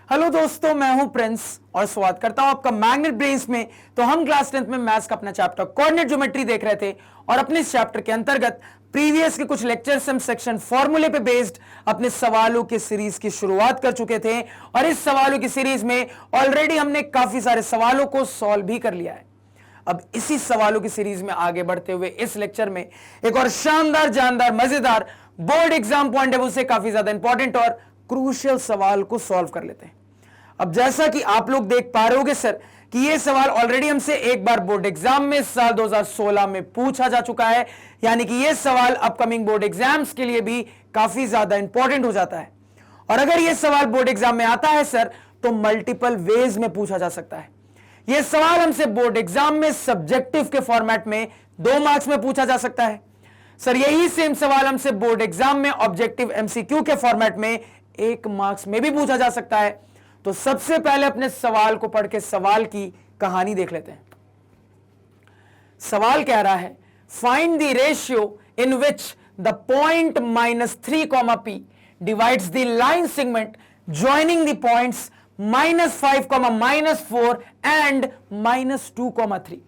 Hello दोस्तों, मैं हूं प्रिंस और स्वागत करता हूं आपका मैग्नेट ब्रेन्स में। तो हम क्लास 10th में मैथ्स का अपना चैप्टर कोऑर्डिनेट ज्योमेट्री देख रहे थे और अपने इस चैप्टर के अंतर्गत प्रीवियस के कुछ लेक्चर्स हम सेक्शन फॉर्मूले पे बेस्ड अपने सवालों की सीरीज की शुरुआत कर चुके थे और इस सवालों की सीरीज में ऑलरेडी हमने काफी सारे सवालों को सॉल्व भी कर लिया है। अब इसी सवालों की सीरीज में आगे बढ़ते हुए इस लेक्चर में एक और शानदार, जानदार, मजेदार board exam point of view से काफी ज्यादा इंपॉर्टेंट और क्रूशियल सवाल को सॉल्व कर लेते हैं। अब जैसा कि आप लोग देख पा रहे होगे सर कि यह सवाल ऑलरेडी हमसे एक बार बोर्ड एग्जाम में साल 2016 में पूछा जा चुका है, यानी कि यह सवाल अपकमिंग बोर्ड एग्जाम्स के लिए भी काफी ज्यादा इंपॉर्टेंट हो जाता है। और अगर यह सवाल बोर्ड एग्जाम में आता है सर तो मल्टीपल वेज में पूछा जा सकता है। यह सवाल हमसे बोर्ड एग्जाम में सब्जेक्टिव के फॉर्मेट में 2 मार्क्स में पूछा जा सकता है सर। यही सेम सवाल हमसे बोर्ड एग्जाम में ऑब्जेक्टिव एमसीक्यू के फॉर्मेट में 1 मार्क्स में भी पूछा जा सकता है। तो सबसे पहले अपने सवाल को पढ़ के सवाल की कहानी देख लेते हैं। सवाल कह रहा है, find the ratio in which the point -3, p divides the line segment joining the points -5, -4 and -2, 3।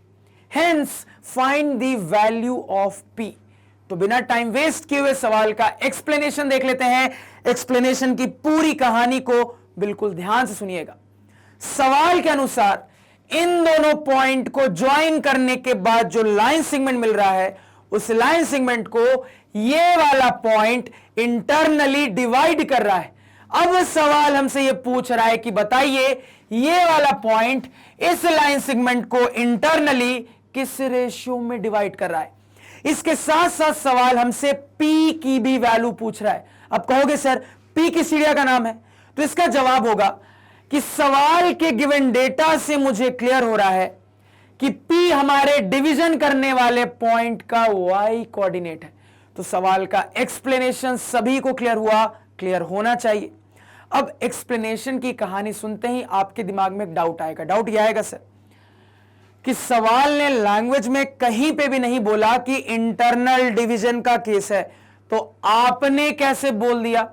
Hence find the value of p। तो बिना टाइम वेस्ट किए हुए सवाल का एक्सप्लेनेशन देख लेते हैं। एक्सप्लेनेशन की पूरी कहानी को बिल्कुल ध्यान से सुनिएगा। सवाल के अनुसार इन दोनों पॉइंट को ज्वाइन करने के बाद जो लाइन सेगमेंट मिल रहा है, उस लाइन सेगमेंट को ये वाला पॉइंट इंटरनली डिवाइड कर रहा है। अब सवाल हमसे ये पूछ रहा है कि बताइए ये वाला पॉइंट इस लाइन सेगमेंट को इंटरनली किस रेशियो में डिवाइड कर रहा है। इसके साथ साथ सवाल हमसे P की भी वैल्यू पूछ रहा है। अब कहोगे सर P किस चिड़िया का नाम है, तो इसका जवाब होगा कि सवाल के गिवन डेटा से मुझे क्लियर हो रहा है कि P हमारे डिवीजन करने वाले पॉइंट का y कोऑर्डिनेट है। तो सवाल का एक्सप्लेनेशन सभी को क्लियर हुआ, क्लियर होना चाहिए। अब एक्सप्लेनेशन की कहानी सुनते ही आपके दिमाग में एक डाउट आएगा। डाउट यह आएगा सर कि सवाल ने लैंग्वेज में कहीं पे भी नहीं बोला कि इंटरनल डिवीजन का केस है, तो आपने कैसे बोल दिया।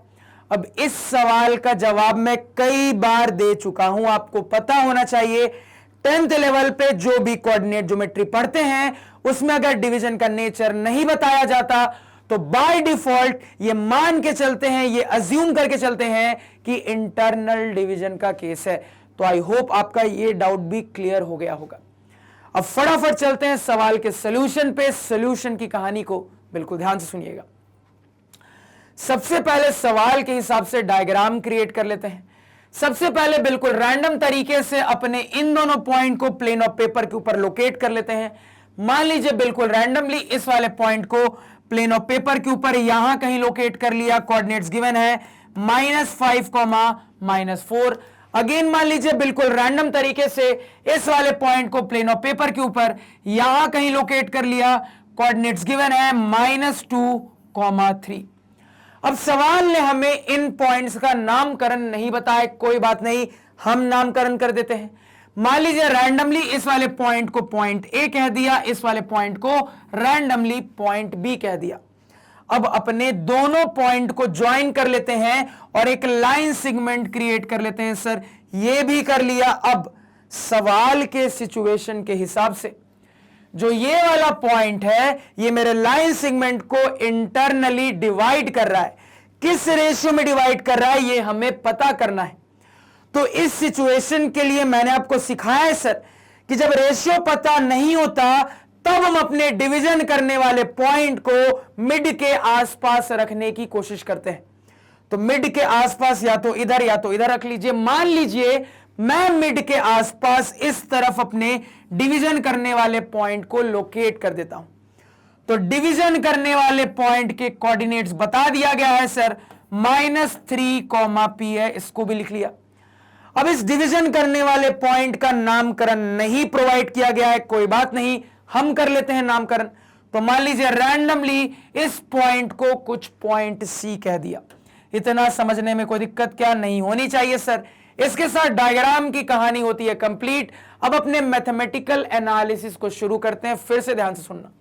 अब इस सवाल का जवाब मैं कई बार दे चुका हूं, आपको पता होना चाहिए। 10th लेवल पे जो भी कोऑर्डिनेट ज्योमेट्री पढ़ते हैं उसमें अगर डिवीजन का नेचर नहीं बताया जाता तो बाय डिफॉल्ट ये मान के चलते हैं, ये अज्यूम करके चलते हैं कि इंटरनल डिवीजन का केस है। तो आई होप आपका ये डाउट भी क्लियर हो गया होगा। अब फटाफट चलते हैं सवाल के सॉल्यूशन पे। सॉल्यूशन की कहानी को बिल्कुल ध्यान से सुनिएगा। सबसे पहले सवाल के हिसाब से डायग्राम क्रिएट कर लेते हैं। सबसे पहले बिल्कुल रैंडम तरीके से अपने इन दोनों पॉइंट को प्लेन ऑफ पेपर के ऊपर लोकेट कर लेते हैं। मान लीजिए बिल्कुल रैंडमली इस वाले पॉइंट को प्लेन ऑफ पेपर के ऊपर यहां कहीं लोकेट कर लिया। कोऑर्डिनेट्स गिवन है -5, -4। अगेन मान लीजिए बिल्कुल रैंडम तरीके से इस वाले पॉइंट को प्लेन ऑफ पेपर के ऊपर यहां कहीं लोकेट कर लिया। कोऑर्डिनेट्स गिवन है -2, 3। अब सवाल ने हमें इन पॉइंट्स का नामकरण नहीं बताया, कोई बात नहीं, हम नामकरण कर देते हैं। मान लीजिए रैंडमली इस वाले पॉइंट को पॉइंट ए कह दिया, इस वाले पॉइंट को रैंडमली पॉइंट बी कह दिया। अब अपने दोनों पॉइंट को ज्वाइन कर लेते हैं और एक लाइन सेगमेंट क्रिएट कर लेते हैं। सर ये भी कर लिया। अब सवाल के सिचुएशन के हिसाब से जो ये वाला पॉइंट है ये मेरे लाइन सेगमेंट को इंटरनली डिवाइड कर रहा है। किस रेशियो में डिवाइड कर रहा है ये हमें पता करना है। तो इस सिचुएशन के लिए मैंने आपको सिखाया है सर कि जब रेशियो पता नहीं होता तब हम अपने डिवीजन करने वाले पॉइंट को मिड के आसपास रखने की कोशिश करते हैं। तो मिड के आसपास या तो इधर रख लीजिए। मान लीजिए मैं मिड के आसपास इस तरफ अपने डिवीजन करने वाले पॉइंट को लोकेट कर देता हूं। तो डिवीजन करने वाले पॉइंट के कोऑर्डिनेट्स बता दिया गया है सर, -3, p है, इसको भी लिख लिया। अब इस डिवीजन करने वाले पॉइंट का नामकरण नहीं प्रोवाइड किया गया है, कोई बात नहीं, हम कर लेते हैं नामकरण। तो मान लीजिए रैंडमली इस पॉइंट को कुछ पॉइंट सी कह दिया। इतना समझने में कोई दिक्कत क्या नहीं होनी चाहिए सर। इसके साथ डायग्राम की कहानी होती है कंप्लीट। अब अपने मैथमेटिकल एनालिसिस को शुरू करते हैं, फिर से ध्यान से सुनना।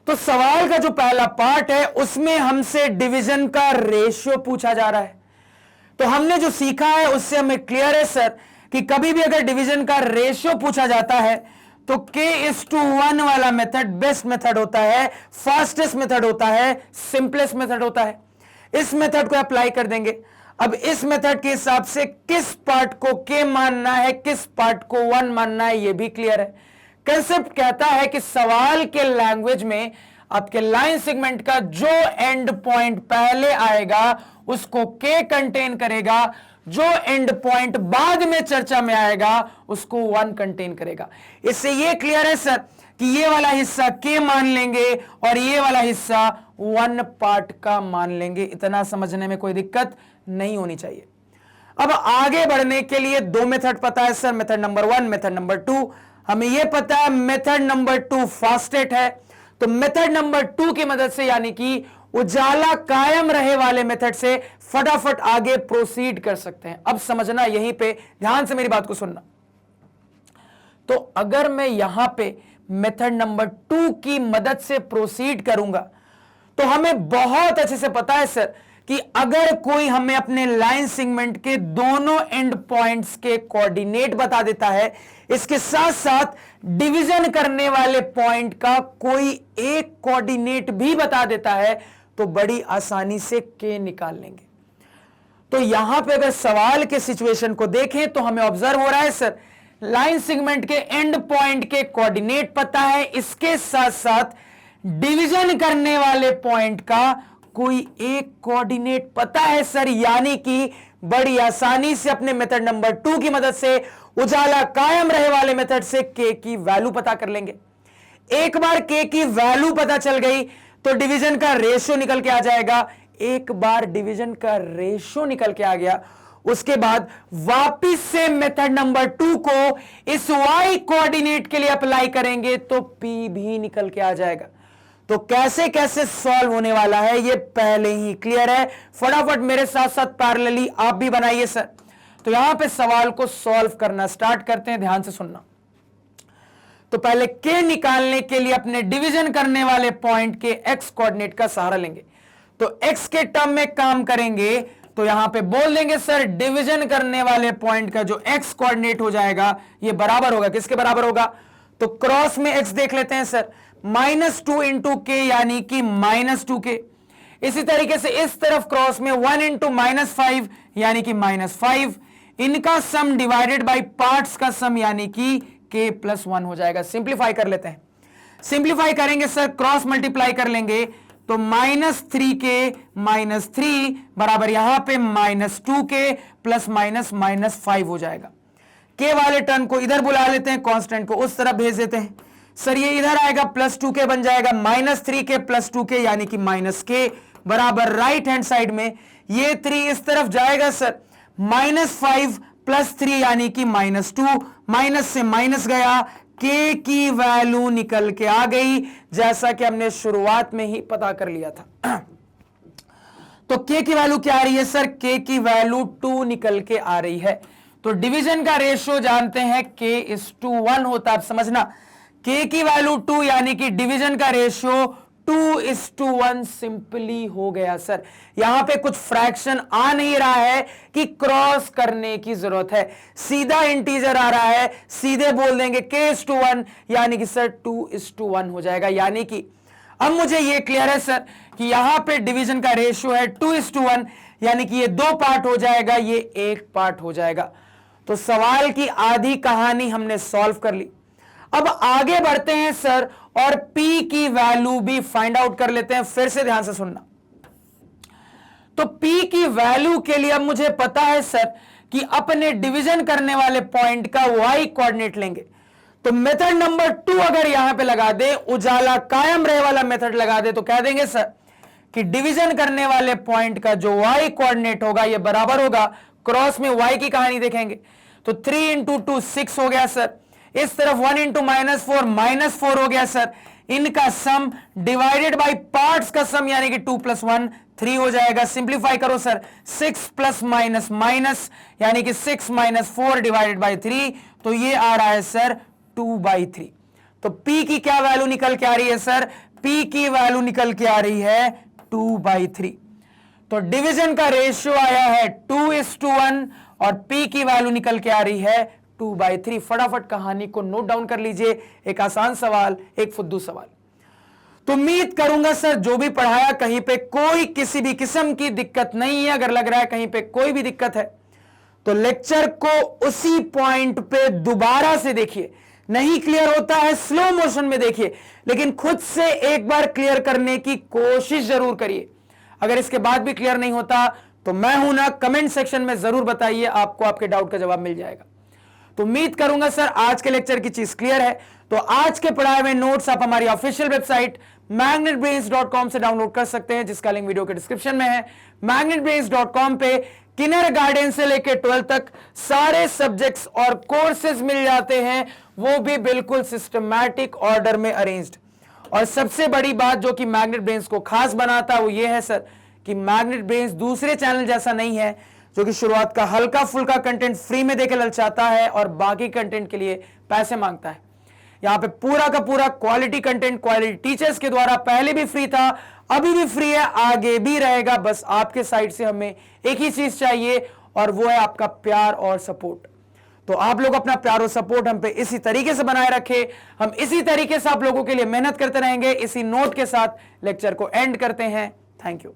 तो सवाल का जो पहला पार्ट है उसमें हमसे डिवीजन का रेशियो पूछा जा रहा है। तो हमने जो सीखा है उससे हमें क्लियर है सर कि कभी भी अगर डिवीजन का रेशियो पूछा जाता है तो k:1 वाला मेथड बेस्ट मेथड होता है, फास्टेस्ट मेथड होता है, सिंपलेस्ट मेथड होता है। इस मेथड को अप्लाई कर देंगे। अब इस मेथड के हिसाब से किस पार्ट को k मानना है, किस पार्ट को 1 मानना है, यह भी क्लियर है। कंसेप्ट कहता है कि सवाल के लैंग्वेज में आपके लाइन सेगमेंट का जो एंड पॉइंट पहले आएगा उसको k कंटेन करेगा, जो एंड पॉइंट बाद में चर्चा में आएगा उसको 1 कंटेन करेगा। इससे यह क्लियर है सर कि ये वाला हिस्सा k मान लेंगे और ये वाला हिस्सा 1 पार्ट का मान लेंगे। इतना समझने में कोई दिक्कत नहीं होनी चाहिए। अब आगे बढ़ने के लिए दो मेथड पता है sir, method number 1, method number 2। हमें यह पता है मेथड नंबर 2 फास्टेट है, तो मेथड नंबर 2 की मदद से यानी कि उजाला कायम रहे वाले मेथड से फटाफट आगे प्रोसीड कर सकते हैं। अब समझना, यहीं पे ध्यान से मेरी बात को सुनना। तो अगर मैं यहां पे मेथड नंबर 2 की मदद से प्रोसीड करूंगा तो हमें बहुत अच्छे से पता है सर कि अगर कोई हमें अपने लाइन सेगमेंट के दोनों एंड पॉइंट्स के कोऑर्डिनेट बता देता है, इसके साथ साथ डिवीजन करने वाले पॉइंट का कोई एक कोऑर्डिनेट भी बता देता है, तो बड़ी आसानी से k निकाल लेंगे। तो यहां पे अगर सवाल के सिचुएशन को देखें तो हमें ऑब्जर्व हो रहा है सर लाइन सेगमेंट के एंड पॉइंट के कोऑर्डिनेट पता है, इसके साथ साथ डिवीजन करने वाले पॉइंट का कोई एक कोऑर्डिनेट पता है सर, यानी कि बड़ी आसानी से अपने मेथड नंबर 2 की मदद से उजाला कायम रहे वाले मेथड से k की वैल्यू पता कर लेंगे। एक बार k की वैल्यू पता चल गई तो डिवीजन का रेशियो निकल के आ जाएगा। एक बार डिवीजन का रेशियो निकल के आ गया, उसके बाद वापिस से मेथड नंबर 2 को इस y कोऑर्डिनेट के लिए अप्लाई करेंगे तो p भी निकल के आ जाएगा। तो कैसे कैसे सॉल्व होने वाला है ये पहले ही क्लियर है। फटाफट मेरे साथ साथ पैरेलली आप भी बनाइए सर। तो यहां पे सवाल को सॉल्व करना स्टार्ट करते हैं, ध्यान से सुनना। तो पहले k निकालने के लिए अपने डिवीजन करने वाले पॉइंट के x कोऑर्डिनेट का सहारा लेंगे। तो x के टर्म में काम करेंगे तो यहां पे बोल देंगे सर डिवीजन करने वाले पॉइंट का जो x कोऑर्डिनेट हो जाएगा ये बराबर होगा, किसके बराबर होगा? तो क्रॉस में x देख लेते हैं सर, -2 इंटू के यानी कि -2k। इसी तरीके से इस तरफ क्रॉस में 1 इंटू -5 यानी कि -5। इनका सम डिवाइडेड बाय पार्ट्स का सम यानी कि k+1 हो जाएगा। सिंप्लीफाई कर लेते हैं। सिंप्लीफाई करेंगे सर, क्रॉस मल्टीप्लाई कर लेंगे तो -3k -3 बराबर यहां पे -2k प्लस -5 हो जाएगा। k वाले टर्म को इधर बुला लेते हैं, कांस्टेंट को उस तरफ भेज देते हैं सर, ये इधर आएगा +2k बन जाएगा, -3k + 2k यानी कि -k बराबर राइट हैंड साइड में ये 3 इस तरफ जाएगा सर, -5 + 3 यानी कि -2, माइनस से माइनस गया, k की वैल्यू निकल के आ गई जैसा कि हमने शुरुआत में ही पता कर लिया था। तो k की वैल्यू क्या आ रही है सर? k की वैल्यू 2 निकल के आ रही है। तो डिवीजन का रेशियो जानते हैं k:1 होता है। आप समझना, k की वैल्यू 2 यानी कि डिवीजन का रेशियो 2:1 सिंपली हो गया सर। यहां पे कुछ फ्रैक्शन आ नहीं रहा है कि क्रॉस करने की जरूरत है, सीधा इंटीजर आ रहा है, सीधे बोल देंगे k:1 यानी कि सर 2:1 हो जाएगा। यानी कि अब मुझे ये क्लियर है सर कि यहां पे डिवीजन का रेशियो है 2:1 यानी कि ये 2 पार्ट हो जाएगा, ये 1 पार्ट हो जाएगा। तो सवाल की आधी कहानी हमने सॉल्व कर ली। अब आगे बढ़ते हैं सर और p की वैल्यू भी फाइंड आउट कर लेते हैं। फिर से ध्यान से सुनना। तो p की वैल्यू के लिए अब मुझे पता है सर कि अपने डिवीजन करने वाले पॉइंट का y कोऑर्डिनेट लेंगे। तो मेथड नंबर 2 अगर यहां पे लगा दे, उजाला कायम रहे वाला मेथड लगा दे, तो कह देंगे सर कि डिवीजन करने वाले पॉइंट का जो y कोऑर्डिनेट होगा ये बराबर होगा, क्रॉस में y की कहानी देखेंगे तो 3 × 2 6 हो गया सर, इस तरफ 1 × -4 हो गया सर। इनका सम डिवाइडेड बाय पार्ट्स का सम यानी कि 2 + 1 3 हो जाएगा। सिंप्लीफाई करो सर, 6 प्लस माइनस माइनस यानी कि 6 - 4 डिवाइडेड बाय 3, तो ये आ रहा है सर 2/3। तो p की क्या वैल्यू निकल के आ रही है सर? p की वैल्यू निकल के आ रही है 2/3। तो डिवीजन का रेशियो आया है 2:1 और P की वैल्यू निकल के आ रही है 2/3। फटाफट कहानी को नोट डाउन कर लीजिए। एक आसान सवाल, एक फुद्दू सवाल। तो उम्मीद करूंगा सर जो भी पढ़ाया कहीं पे कोई किसी भी किस्म की दिक्कत नहीं है। अगर लग रहा है कहीं पे कोई भी दिक्कत है तो लेक्चर को उसी पॉइंट पे दोबारा से देखिए। नहीं क्लियर होता है स्लो मोशन में देखिए, लेकिन खुद से एक बार क्लियर करने की कोशिश जरूर करिए। अगर इसके बाद भी क्लियर नहीं होता तो मैं हूं ना, कमेंट सेक्शन में जरूर बताइए, आपको आपके डाउट का जवाब मिल जाएगा। तो उम्मीद करूंगा सर आज के लेक्चर की चीज क्लियर है। तो आज के पढ़ाए हुए नोट्स आप हमारी ऑफिशियल वेबसाइट magnetbrains.com से डाउनलोड कर सकते हैं, जिसका लिंक वीडियो के डिस्क्रिप्शन में है। magnetbrains.com पे किंडरगार्टन से लेकर 12 तक सारे सब्जेक्ट्स और कोर्सेज मिल जाते हैं, वो भी बिल्कुल सिस्टमैटिक ऑर्डर में अरेंज्ड। और सबसे बड़ी बात जो कि मैग्नेट ब्रेन्स को खास बनाता है वो ये है सर कि मैग्नेट ब्रेन्स दूसरे चैनल जैसा नहीं है जो कि शुरुआत का हल्का फुल्का कंटेंट फ्री में देकर ललचाता है और बाकी कंटेंट के लिए पैसे मांगता है। यहां पे पूरा का पूरा क्वालिटी कंटेंट क्वालिटी टीचर्स के द्वारा पहले भी फ्री था, अभी भी फ्री है, आगे भी रहेगा। बस आपके साइड से हमें एक ही चीज चाहिए और वो है आपका प्यार और सपोर्ट। तो आप लोग अपना प्यार और सपोर्ट हम पे इसी तरीके से बनाए रखें। हम इसी तरीके से आप लोगों के लिए मेहनत करते रहेंगे। इसी नोट के साथ लेक्चर को एंड करते हैं। Thank you.